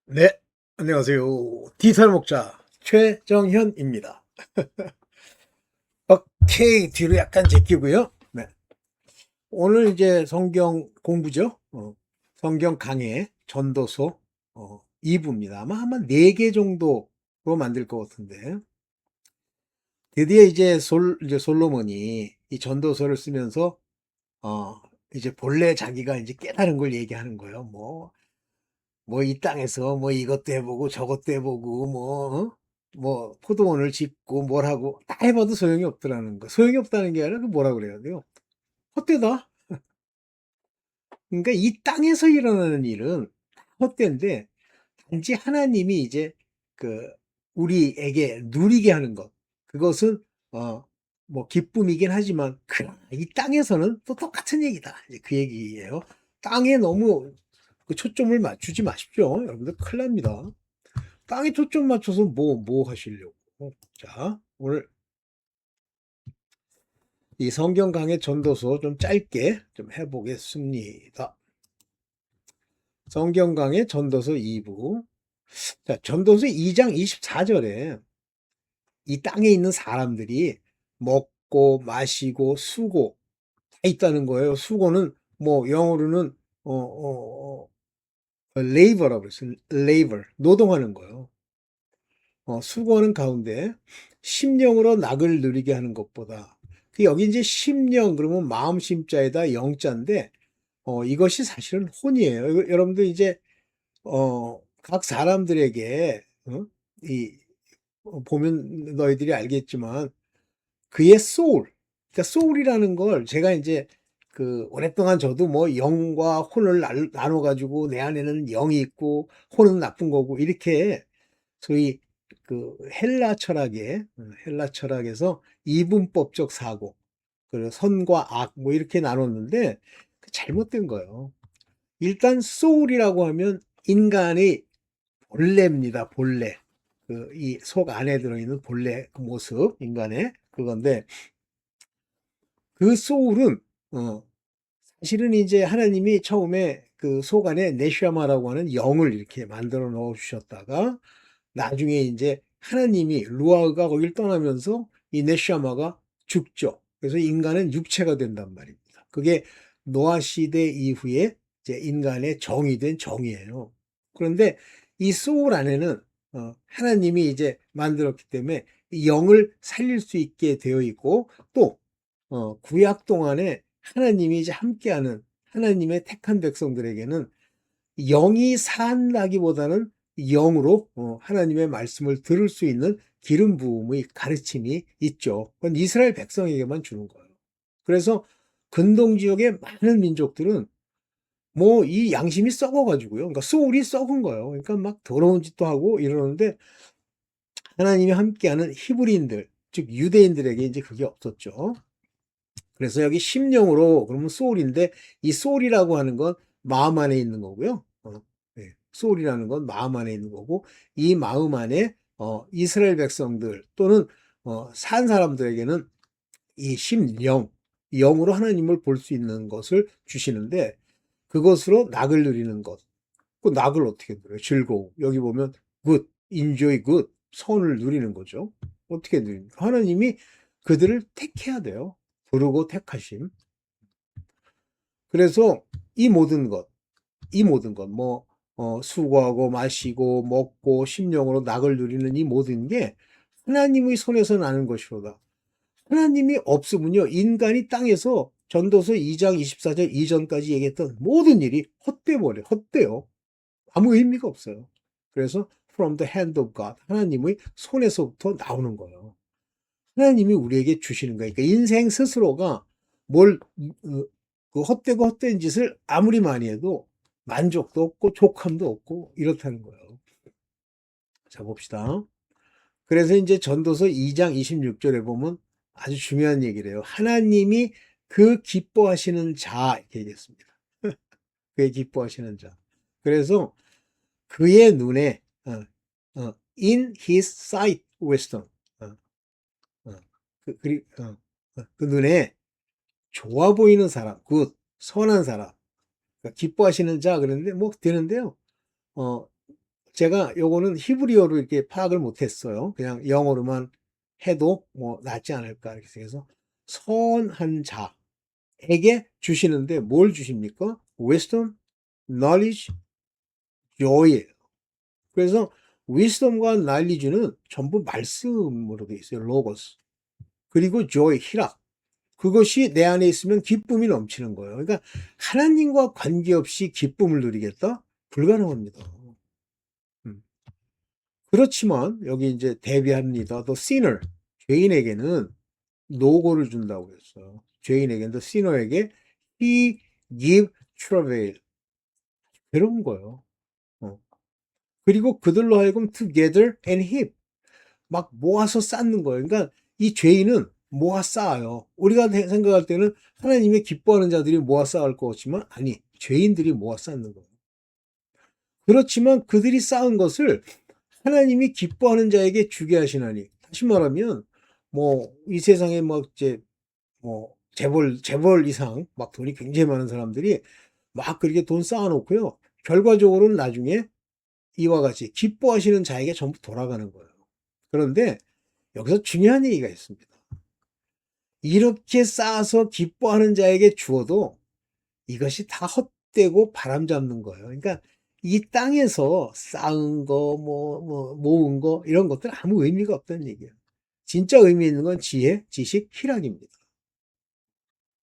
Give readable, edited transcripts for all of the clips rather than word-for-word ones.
네, 안녕하세요. 디지털 목자 최정현입니다. 오케이, 뒤로 약간 제끼고요. 네, 오늘 이제 성경 공부죠. 성경 강해 전도서 2부입니다. 아마 4개 정도로 만들 것 같은데 드디어 이제 솔로몬이 이 전도서를 쓰면서 어, 이제 본래 자기가 이제 깨달은 걸 얘기하는 거예요. 뭐 이 땅에서 뭐 이것도 해보고 저것도 해보고 뭐 포도원을 짓고 뭘 하고 다 해봐도 소용이 없더라는 거. 소용이 없다는 게 아니라 그 뭐라 그래야 돼요? 헛되다. 그러니까 이 땅에서 일어나는 일은 다 헛된데 단지 하나님이 이제 그 우리에게 누리게 하는 것. 그것은 어 뭐 기쁨이긴 하지만 그러나 이 땅에서는 또 똑같은 얘기다. 이제 그 얘기예요. 땅에 너무 그 초점을 맞추지 마십시오. 여러분들 큰일 납니다. 땅에 초점 맞춰서 뭐 하시려고. 자, 오늘 이 성경 강의 전도서 좀 짧게 좀 해보겠습니다. 성경 강의 전도서 2부. 자, 전도서 2장 24절에 이 땅에 있는 사람들이 먹고 마시고 수고 다 있다는 거예요. 수고는 뭐 영어로는 labor라고 그랬어요. labor, 노동하는 거예요. 수고하는 가운데 심령으로 낙을 누리게 하는 것보다 여기 이제 심령 그러면 마음 심자에다 영자인데 이것이 사실은 혼이에요. 여러분들 이제 각 사람들에게 이 보면 너희들이 알겠지만 그의 소울, 그러니까 소울이라는 걸 제가 이제 그 오랫동안 저도 뭐 영과 혼을 나눠 가지고 내 안에는 영이 있고 혼은 나쁜 거고 이렇게 소위 그 헬라 철학에서 이분법적 사고, 그리고 선과 악 뭐 이렇게 나눴는데 잘못된 거예요. 일단 소울이라고 하면 인간의 본래입니다. 본래. 그 이 속 안에 들어있는 본래 그 모습, 인간의 그건데 그 소울은 사실은 이제 하나님이 처음에 그 속 안에 네슈아마라고 하는 영을 이렇게 만들어 넣어 주셨다가 나중에 이제 하나님이 루아흐가 거길 떠나면서 이 네시아마가 죽죠. 그래서 인간은 육체가 된단 말입니다. 그게 노아 시대 이후에 이제 인간의 정이 된 정이에요. 그런데 이 소울 안에는 하나님이 이제 만들었기 때문에 이 영을 살릴 수 있게 되어 있고 또 구약 동안에 하나님이 이제 함께하는 하나님의 택한 백성들에게는 영이 산다기보다는 영으로 하나님의 말씀을 들을 수 있는 기름 부음의 가르침이 있죠. 그건 이스라엘 백성에게만 주는 거예요. 그래서 근동 지역의 많은 민족들은 뭐 이 양심이 썩어가지고요. 그러니까 소울이 썩은 거예요. 그러니까 막 더러운 짓도 하고 이러는데 하나님이 함께하는 히브리인들, 즉 유대인들에게 이제 그게 없었죠. 그래서 여기 심령으로 그러면 소울인데 이 소울이라고 하는 건 마음 안에 있는 거고요. 네. 소울이라는 건 마음 안에 있는 거고 이 마음 안에 이스라엘 백성들 또는 산 사람들에게는 이 심령, 영으로 하나님을 볼 수 있는 것을 주시는데 그것으로 낙을 누리는 것. 그 낙을 어떻게 누려요? 즐거움. 여기 보면 good, enjoy good, 선을 누리는 거죠. 어떻게 누립니까? 하나님이 그들을 택해야 돼요. 부르고 택하심. 그래서 이 모든 것, 이 모든 것, 수고하고 마시고 먹고 심령으로 낙을 누리는 이 모든 게 하나님의 손에서 나는 것이로다. 하나님이 없으면요, 인간이 땅에서 전도서 2장 24절 이전까지 얘기했던 모든 일이 헛돼 버려, 헛돼요. 아무 의미가 없어요. 그래서 from the hand of God, 하나님의 손에서부터 나오는 거예요. 하나님이 우리에게 주시는 거예요. 그러니까 인생 스스로가 뭘, 그 헛되고 헛된 짓을 아무리 많이 해도 만족도 없고 족함도 없고 이렇다는 거예요. 자, 봅시다. 그래서 이제 전도서 2장 26절에 보면 아주 중요한 얘기를 해요. 하나님이 그 기뻐하시는 자, 이렇게 얘기했습니다. 그의 기뻐하시는 자. 그래서 그의 눈에, in his sight wisdom. 어, 그 눈에 좋아 보이는 사람, 선한 사람, 그러니까 기뻐하시는 자, 그런데 뭐 되는데요. 어, 제가 요거는 히브리어로 이렇게 파악을 못했어요. 그냥 영어로만 해도 뭐 낫지 않을까 이렇게 생각해서 선한 자에게 주시는데 뭘 주십니까? wisdom, knowledge, joy예요. 그래서 wisdom과 knowledge는 전부 말씀으로 되어 있어요. 로고스. 그리고 joy, 희락. 그것이 내 안에 있으면 기쁨이 넘치는 거예요. 그러니까 하나님과 관계없이 기쁨을 누리겠다? 불가능합니다. 음. 그렇지만 여기 이제 대비합니다. The sinner, 죄인에게는 노고를 준다고 했어요. 죄인에게는 the sinner에게 he give travail. 그런 거예요. 그리고 그들로 하여금 together and heap. 막 모아서 쌓는 거예요. 그러니까 이 죄인은 모아 쌓아요. 우리가 생각할 때는 하나님의 기뻐하는 자들이 모아 쌓을 것 같지만 아니, 죄인들이 모아 쌓는 거예요. 그렇지만 그들이 쌓은 것을 하나님이 기뻐하는 자에게 주게 하시나니. 다시 말하면 뭐 이 세상에 막 이제 뭐 재벌 이상 막 돈이 굉장히 많은 사람들이 막 그렇게 돈 쌓아놓고요. 결과적으로는 나중에 이와 같이 기뻐하시는 자에게 전부 돌아가는 거예요. 그런데 여기서 중요한 얘기가 있습니다. 이렇게 쌓아서 기뻐하는 자에게 주어도 이것이 다 헛되고 바람 잡는 거예요. 그러니까 이 땅에서 쌓은 거, 모은 거, 이런 것들 아무 의미가 없다는 얘기예요. 진짜 의미 있는 건 지혜, 지식, 희락입니다.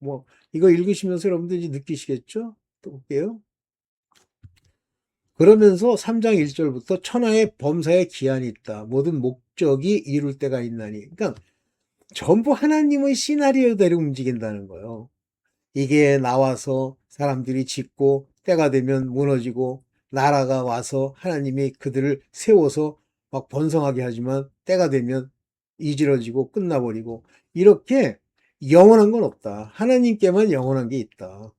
뭐, 이거 읽으시면서 여러분들 이제 느끼시겠죠? 또 볼게요. 그러면서 3장 1절부터 천하의 범사에 기한이 있다. 모든 목적이 이룰 때가 있나니. 그러니까 전부 하나님의 시나리오대로 움직인다는 거예요. 이게 나와서 사람들이 짓고 때가 되면 무너지고 나라가 와서 하나님이 그들을 세워서 막 번성하게 하지만 때가 되면 이지러지고 끝나버리고 이렇게 영원한 건 없다. 하나님께만 영원한 게 있다.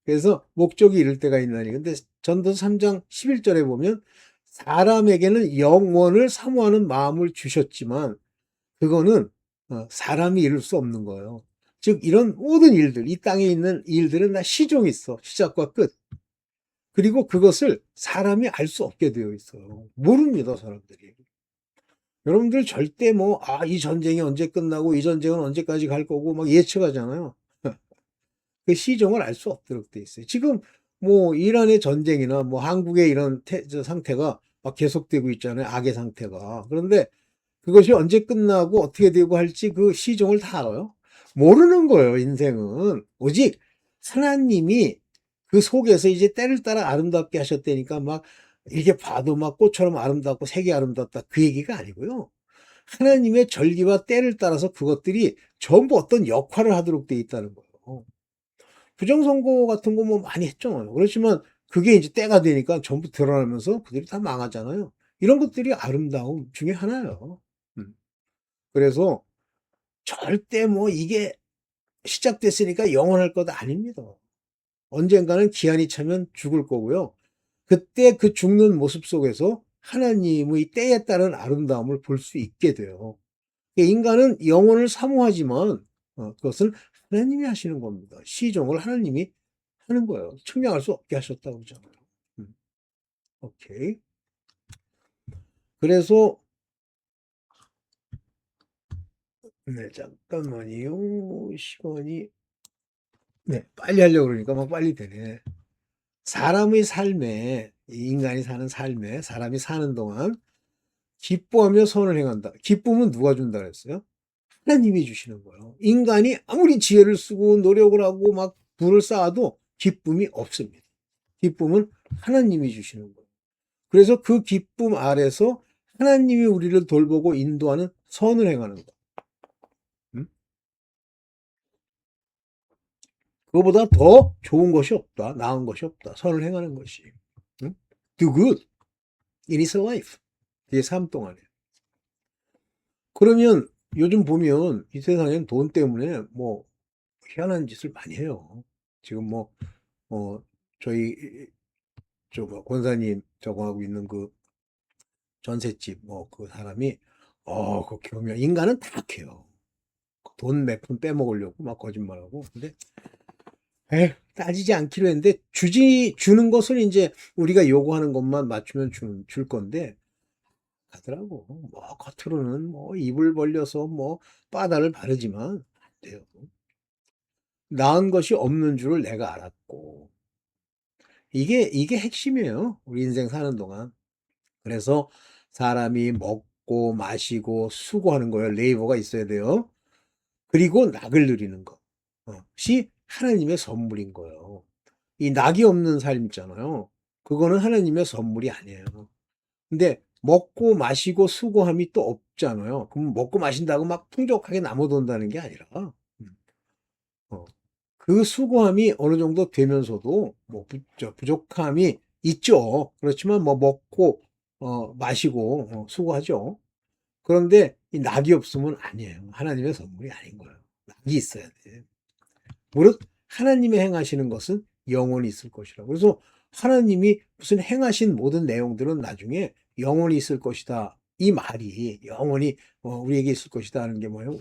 그래서 목적이 이를 때가 있나니. 근데 전도서 3장 11절에 보면 사람에게는 영원을 사모하는 마음을 주셨지만 그거는 사람이 이룰 수 없는 거예요. 즉 이런 모든 일들, 이 땅에 있는 일들은 다 시종이 있어. 시작과 끝. 그리고 그것을 사람이 알 수 없게 되어 있어요. 모릅니다, 사람들이. 여러분들 절대 뭐, 이 전쟁이 언제 끝나고 이 전쟁은 언제까지 갈 거고 막 예측하잖아요. 그 시종을 알 수 없도록 돼 있어요. 지금 뭐 이란의 전쟁이나 뭐 한국의 이런 상태가 막 계속되고 있잖아요. 악의 상태가. 그런데 그것이 언제 끝나고 어떻게 되고 할지 그 시종을 다 알아요? 모르는 거예요, 인생은. 오직 하나님이 그 속에서 이제 때를 따라 아름답게 하셨다니까 막 이렇게 봐도 막 꽃처럼 아름답고 색이 아름답다. 그 얘기가 아니고요. 하나님의 절기와 때를 따라서 그것들이 전부 어떤 역할을 하도록 돼 있다는 거예요. 부정선거 같은 거 뭐 많이 했잖아요. 그렇지만 그게 이제 때가 되니까 전부 드러나면서 그들이 다 망하잖아요. 이런 것들이 아름다움 중에 하나예요. 음. 그래서 절대 뭐 이게 시작됐으니까 영원할 것 아닙니다. 언젠가는 기한이 차면 죽을 거고요. 그때 그 죽는 모습 속에서 하나님의 때에 따른 아름다움을 볼 수 있게 돼요. 인간은 영혼을 사모하지만 그것은 하나님이 하시는 겁니다. 시종을 하나님이 하는 거예요. 측량할 수 없게 하셨다고 그러잖아요. 오케이. 그래서 네, 잠깐만요. 시간이 네, 빨리 하려고 그러니까 막 빨리 되네. 사람의 삶에 이 인간이 사는 삶에 사람이 사는 동안 기뻐하며 선을 행한다. 기쁨은 누가 준다 그랬어요? 하나님이 주시는 거예요. 인간이 아무리 지혜를 쓰고 노력을 하고 막 부를 쌓아도 기쁨이 없습니다. 기쁨은 하나님이 주시는 거예요. 그래서 그 기쁨 아래서 하나님이 우리를 돌보고 인도하는 선을 행하는 거. 음? 그거보다 더 좋은 것이 없다. 나은 것이 없다. 선을 행하는 것이. Do good in his life. 그게 삶 동안에. 그러면 요즘 보면 이 세상엔 돈 때문에 뭐 희한한 짓을 많이 해요. 지금 뭐, 저희, 권사님 저거 하고 있는 그 전셋집 뭐 그 사람이, 그 교묘, 인간은 다 악해요. 돈 몇 푼 빼먹으려고 막 거짓말하고. 근데 에휴, 따지지 않기로 했는데 주는 것은 이제 우리가 요구하는 것만 맞추면 줄 건데 하더라고. 뭐 겉으로는 뭐 입을 벌려서 뭐 바다를 바르지만 안 돼요. 나은 것이 없는 줄을 내가 알았고. 이게 핵심이에요. 우리 인생 사는 동안. 그래서 사람이 먹고 마시고 수고하는 거예요. 레이버가 있어야 돼요. 그리고 낙을 누리는 것이 하나님의 선물인 거예요. 이 낙이 없는 삶 있잖아요. 그거는 하나님의 선물이 아니에요. 근데 먹고 마시고 수고함이 또 없잖아요. 그럼 먹고 마신다고 막 풍족하게 남아돈다는 게 아니라 어, 그 수고함이 어느 정도 되면서도 뭐 부족함이 있죠. 그렇지만 뭐 먹고 마시고 수고하죠. 그런데 이 낙이 없으면 아니에요. 하나님의 선물이 아닌 거예요. 낙이 있어야 돼. 무릇 하나님의 행하시는 것은 영원히 있을 것이라고. 그래서 하나님이 무슨 행하신 모든 내용들은 나중에 영원히 있을 것이다. 이 말이 영원히 우리에게 있을 것이다 하는 게 뭐예요?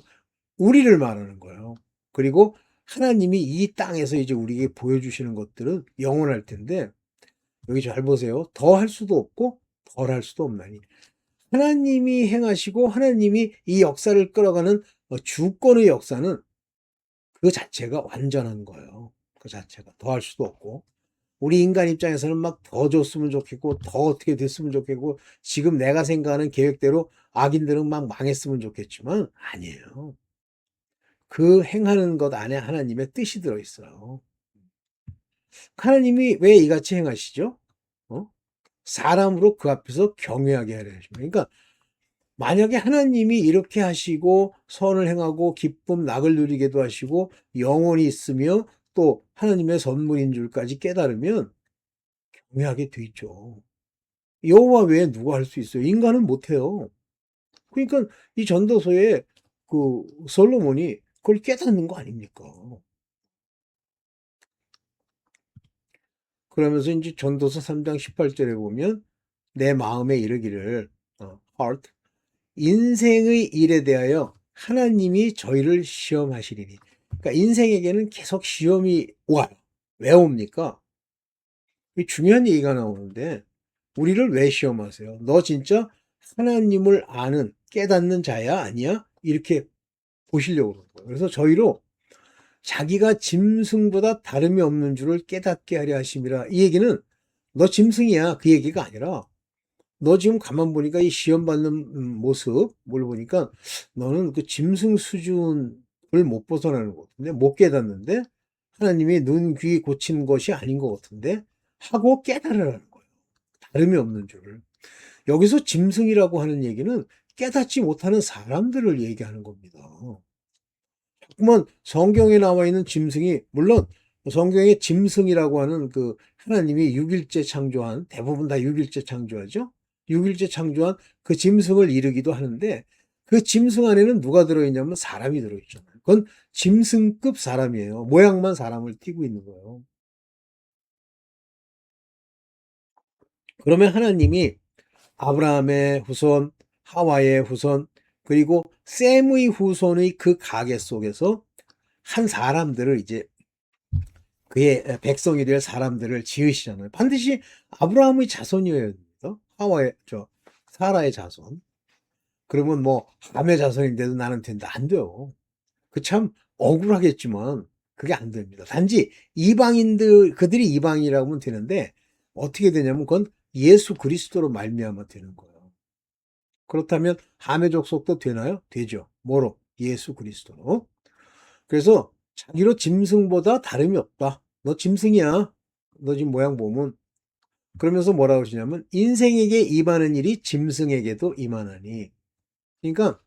우리를 말하는 거예요. 그리고 하나님이 이 땅에서 이제 우리에게 보여주시는 것들은 영원할 텐데 여기 잘 보세요. 더 할 수도 없고 덜 할 수도 없나니. 하나님이 행하시고 하나님이 이 역사를 끌어가는 주권의 역사는 그 자체가 완전한 거예요. 그 자체가 더 할 수도 없고. 우리 인간 입장에서는 막 더 줬으면 좋겠고 더 어떻게 됐으면 좋겠고 지금 내가 생각하는 계획대로 악인들은 막 망했으면 좋겠지만 아니에요. 그 행하는 것 안에 하나님의 뜻이 들어있어요. 하나님이 왜 이같이 행하시죠? 사람으로 그 앞에서 경외하게 하려 하십니다. 그러니까 만약에 하나님이 이렇게 하시고 선을 행하고 기쁨 낙을 누리게도 하시고 영원히 있으며 또 하나님의 선물인 줄까지 깨달으면 경외하게 돼 있죠. 여호와 외에 누가 할 수 있어요? 인간은 못해요. 그러니까 이 전도서에 그 솔로몬이 그걸 깨닫는 거 아닙니까? 그러면서 이제 전도서 3장 18절에 보면 내 마음에 이르기를 heart 인생의 일에 대하여 하나님이 저희를 시험하시리니. 그러니까 인생에게는 계속 시험이 와요. 왜 옵니까? 중요한 얘기가 나오는데 우리를 왜 시험하세요? 너 진짜 하나님을 아는 깨닫는 자야 아니야? 이렇게 보시려고 그러는 거예요. 그래서 저희로 자기가 짐승보다 다름이 없는 줄을 깨닫게 하려 하심이라. 이 얘기는 너 짐승이야 그 얘기가 아니라 너 지금 가만 보니까 이 시험 받는 모습 뭘 보니까 너는 그 짐승 수준을 못 벗어나는 것 같은데 못 깨닫는데 하나님이 눈, 귀 고친 것이 아닌 것 같은데 하고 깨달으라는 거예요. 다름이 없는 줄을. 여기서 짐승이라고 하는 얘기는 깨닫지 못하는 사람들을 얘기하는 겁니다. 자꾸만 성경에 나와 있는 짐승이 물론 성경에 짐승이라고 하는 그 하나님이 6일째 창조한 대부분 다 6일째 창조하죠. 6일째 창조한 그 짐승을 이르기도 하는데 그 짐승 안에는 누가 들어있냐면 사람이 들어있잖아요. 그건 짐승급 사람이에요. 모양만 사람을 띠고 있는 거예요. 그러면 하나님이 아브라함의 후손, 하와의 후손, 그리고 셈의 후손의 그 가계 속에서 한 사람들을 이제 그의 백성이 될 사람들을 지으시잖아요. 반드시 아브라함의 자손이어야 됩니다. 하와의 사라의 자손. 그러면 뭐 함의 자손인데도 나는 된다 안 돼요. 그 참 억울하겠지만 그게 안 됩니다. 단지 이방인들 그들이 이방이라고 하면 되는데 어떻게 되냐면 그건 예수 그리스도로 말미암아 되는 거예요. 그렇다면 함의 족속도 되나요? 되죠. 뭐로? 예수 그리스도로. 그래서 자기로 짐승보다 다름이 없다. 너 짐승이야. 너 지금 모양 보면. 그러면서 뭐라고 하시냐면 인생에게 임하는 일이 짐승에게도 임하나니. 그러니까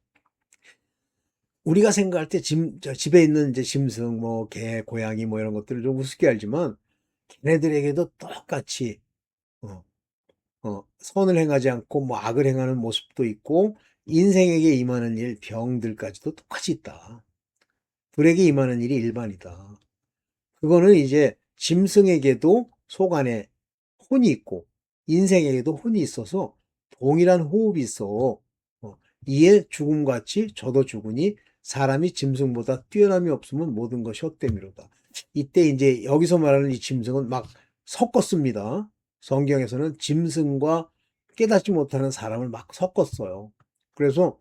우리가 생각할 때 집에 있는 이제 짐승, 뭐 개, 고양이 뭐 이런 것들을 좀 우습게 알지만 걔네들에게도 똑같이 어, 선을 행하지 않고 뭐 악을 행하는 모습도 있고 인생에게 임하는 일, 병들까지도 똑같이 있다. 불에게 임하는 일이 일반이다. 그거는 이제 짐승에게도 속 안에 혼이 있고 인생에게도 혼이 있어서 동일한 호흡이 있어. 이에 죽음같이 저도 죽으니 사람이 짐승보다 뛰어남이 없으면 모든 것이 헛됨이로다. 이때 이제 여기서 말하는 이 짐승은 막 섞었습니다. 성경에서는 짐승과 깨닫지 못하는 사람을 막 섞었어요. 그래서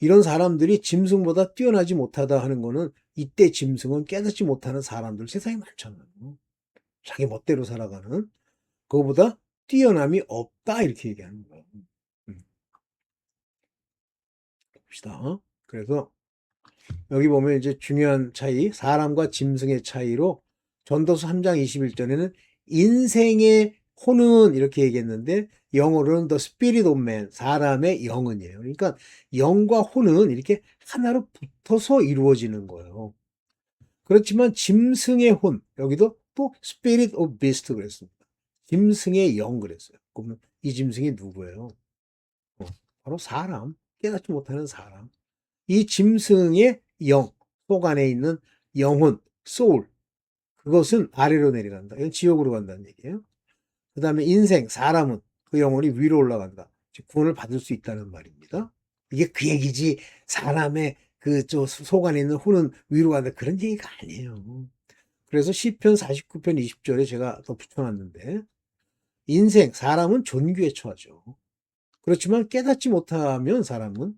이런 사람들이 짐승보다 뛰어나지 못하다 하는 거는 이때 짐승은 깨닫지 못하는 사람들 세상에 많잖아요. 자기 멋대로 살아가는 그거보다 뛰어남이 없다 이렇게 얘기하는 거예요. 봅시다. 그래서 여기 보면 이제 중요한 차이, 사람과 짐승의 차이로 전도서 3장 21절에는 인생의 혼은 이렇게 얘기했는데 영어로는 the spirit of man, 사람의 영은이에요. 그러니까 영과 혼은 이렇게 하나로 붙어서 이루어지는 거예요. 그렇지만 짐승의 혼, 여기도 또 spirit of beast 그랬습니다. 짐승의 영 그랬어요. 그러면 이 짐승이 누구예요? 바로 사람, 깨닫지 못하는 사람. 이 짐승의 영, 속 안에 있는 영혼, 소울, 그것은 아래로 내려간다. 이건 지옥으로 간다는 얘기예요. 그 다음에 인생, 사람은 그 영혼이 위로 올라간다. 즉 구원을 받을 수 있다는 말입니다. 이게 그 얘기지 사람의 그 속 안에 있는 혼은 위로 간다 그런 얘기가 아니에요. 그래서 시편 49편 20절에 제가 더 붙여놨는데 인생, 사람은 존귀에 처하죠. 그렇지만 깨닫지 못하면 사람은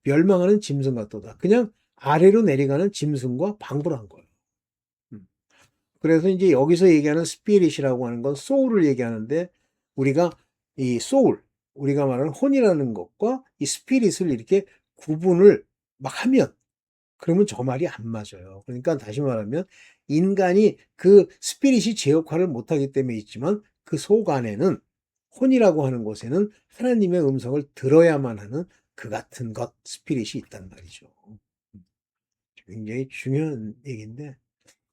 멸망하는 짐승 같도다. 그냥 아래로 내려가는 짐승과 방불한 거예요. 그래서 이제 여기서 얘기하는 스피릿이라고 하는 건 소울을 얘기하는데 우리가 이 소울, 우리가 말하는 혼이라는 것과 이 스피릿을 이렇게 구분을 막 하면 그러면 저 말이 안 맞아요. 그러니까 다시 말하면 인간이 그 스피릿이 제 역할을 못하기 때문에 있지만 그 속 안에는 혼이라고 하는 곳에는 하나님의 음성을 들어야만 하는 그 같은 것, 스피릿이 있단 말이죠. 굉장히 중요한 얘기인데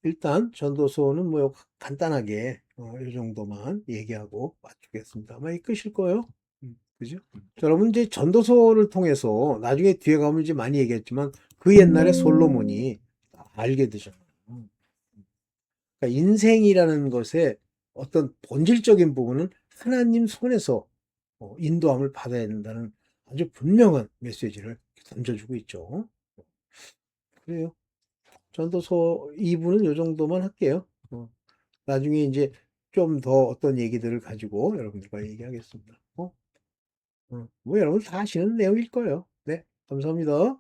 일단 전도서는 뭐 간단하게 이 정도만 얘기하고 마치겠습니다. 아마 이 끝일 거예요. 그죠? 자, 여러분 이제 전도서를 통해서 나중에 뒤에 가면 이제 많이 얘기했지만 그 옛날에 솔로몬이 알게 되잖아요. 그러니까 인생이라는 것의 어떤 본질적인 부분은 하나님 손에서 인도함을 받아야 된다는 아주 분명한 메시지를 던져주고 있죠. 그래요. 전도서 2부는 요 정도만 할게요. 나중에 이제 좀 더 어떤 얘기들을 가지고 여러분들과 얘기하겠습니다. 뭐 여러분 다 아시는 내용일 거예요. 네, 감사합니다.